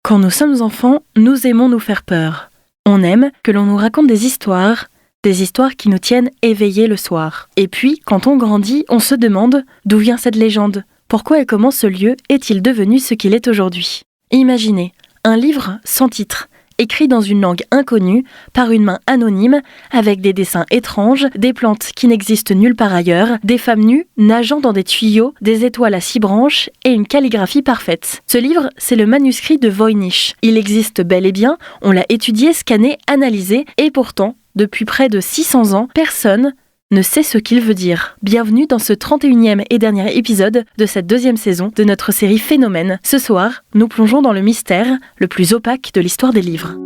Quand nous sommes enfants, nous aimons nous faire peur. On aime que l'on nous raconte des histoires qui nous tiennent éveillés le soir. Et puis, quand on grandit, on se demande d'où vient cette légende ? Pourquoi et comment ce lieu est-il devenu ce qu'il est aujourd'hui ? Imaginez, un livre sans titre, écrit dans une langue inconnue, par une main anonyme, avec des dessins étranges, des plantes qui n'existent nulle part ailleurs, des femmes nues nageant dans des tuyaux, des étoiles à 6 branches et une calligraphie parfaite. Ce livre, c'est le manuscrit de Voynich. Il existe bel et bien, on l'a étudié, scanné, analysé, et pourtant, depuis près de 600 ans, personne ne sait ce qu'il veut dire. Bienvenue dans ce 31e et dernier épisode de cette 2e saison de notre série Phénomène. Ce soir, nous plongeons dans le mystère le plus opaque de l'histoire des livres.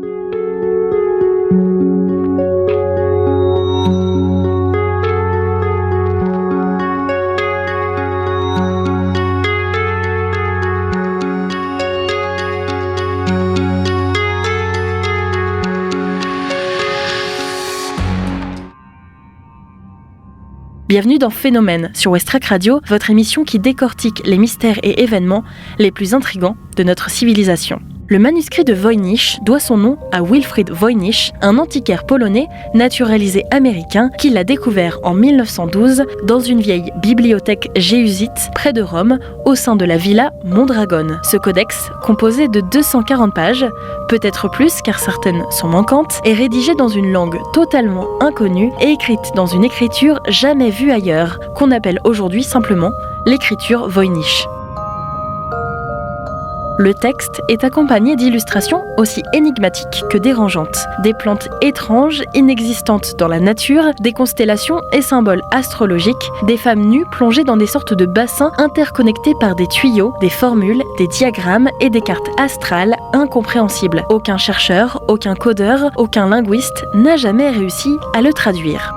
Bienvenue dans Phénomène sur Westrack Radio, votre émission qui décortique les mystères et événements les plus intrigants de notre civilisation. Le manuscrit de Voynich doit son nom à Wilfrid Voynich, un antiquaire polonais naturalisé américain qui l'a découvert en 1912 dans une vieille bibliothèque jésuite près de Rome, au sein de la villa Mondragone. Ce codex, composé de 240 pages, peut-être plus car certaines sont manquantes, est rédigé dans une langue totalement inconnue et écrite dans une écriture jamais vue ailleurs, qu'on appelle aujourd'hui simplement l'écriture Voynich. Le texte est accompagné d'illustrations aussi énigmatiques que dérangeantes. Des plantes étranges, inexistantes dans la nature, des constellations et symboles astrologiques, des femmes nues plongées dans des sortes de bassins interconnectés par des tuyaux, des formules, des diagrammes et des cartes astrales incompréhensibles. Aucun chercheur, aucun codeur, aucun linguiste n'a jamais réussi à le traduire.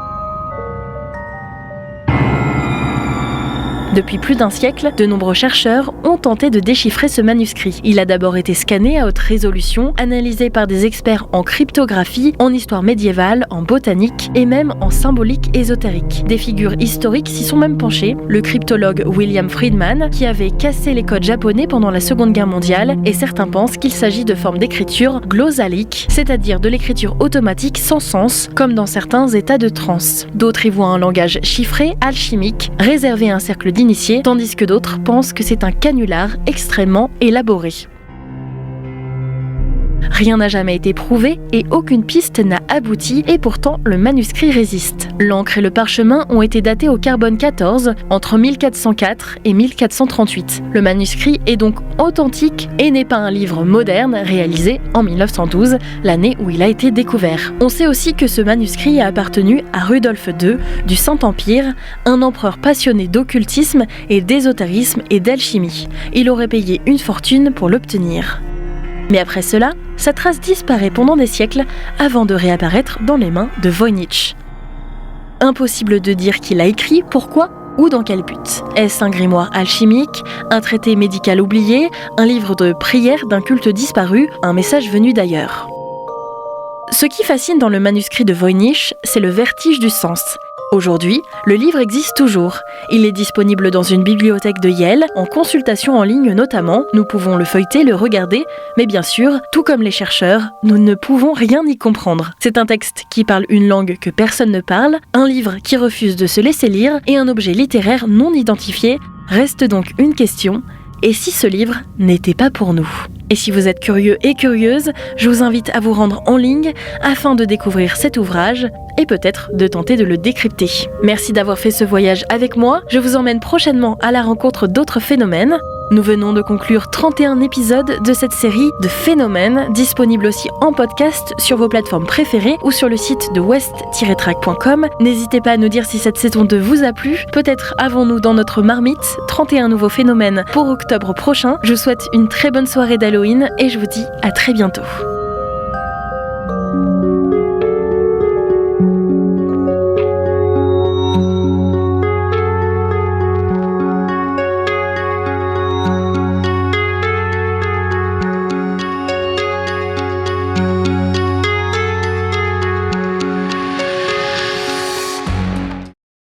Depuis plus d'un siècle, de nombreux chercheurs ont tenté de déchiffrer ce manuscrit. Il a d'abord été scanné à haute résolution, analysé par des experts en cryptographie, en histoire médiévale, en botanique et même en symbolique ésotérique. Des figures historiques s'y sont même penchées. Le cryptologue William Friedman, qui avait cassé les codes japonais pendant la Seconde Guerre mondiale, et certains pensent qu'il s'agit de formes d'écriture glossaliques, c'est-à-dire de l'écriture automatique sans sens, comme dans certains états de transe. D'autres y voient un langage chiffré, alchimique, réservé à un cercle d'initiés, tandis que d'autres pensent que c'est un canular extrêmement élaboré. Rien n'a jamais été prouvé et aucune piste n'a abouti, et pourtant le manuscrit résiste. L'encre et le parchemin ont été datés au carbone 14 entre 1404 et 1438. Le manuscrit est donc authentique et n'est pas un livre moderne réalisé en 1912, l'année où il a été découvert. On sait aussi que ce manuscrit a appartenu à Rudolf II du Saint-Empire, un empereur passionné d'occultisme et d'ésotérisme et d'alchimie. Il aurait payé une fortune pour l'obtenir. Mais après cela, sa trace disparaît pendant des siècles avant de réapparaître dans les mains de Voynich. Impossible de dire qui l'a écrit, pourquoi ou dans quel but. Est-ce un grimoire alchimique, un traité médical oublié, un livre de prière d'un culte disparu, un message venu d'ailleurs ? Ce qui fascine dans le manuscrit de Voynich, c'est le vertige du sens. Aujourd'hui, le livre existe toujours. Il est disponible dans une bibliothèque de Yale, en consultation en ligne notamment. Nous pouvons le feuilleter, le regarder, mais bien sûr, tout comme les chercheurs, nous ne pouvons rien y comprendre. C'est un texte qui parle une langue que personne ne parle, un livre qui refuse de se laisser lire et un objet littéraire non identifié. Reste donc une question: et si ce livre n'était pas pour nous ? Et si vous êtes curieux et curieuse, je vous invite à vous rendre en ligne afin de découvrir cet ouvrage et peut-être de tenter de le décrypter. Merci d'avoir fait ce voyage avec moi. Je vous emmène prochainement à la rencontre d'autres phénomènes. Nous venons de conclure 31 épisodes de cette série de Phénomènes, disponible aussi en podcast sur vos plateformes préférées ou sur le site de west-track.com. N'hésitez pas à nous dire si cette saison 2 vous a plu. Peut-être avons-nous dans notre marmite 31 nouveaux phénomènes pour octobre prochain. Je vous souhaite une très bonne soirée d'Halloween et je vous dis à très bientôt.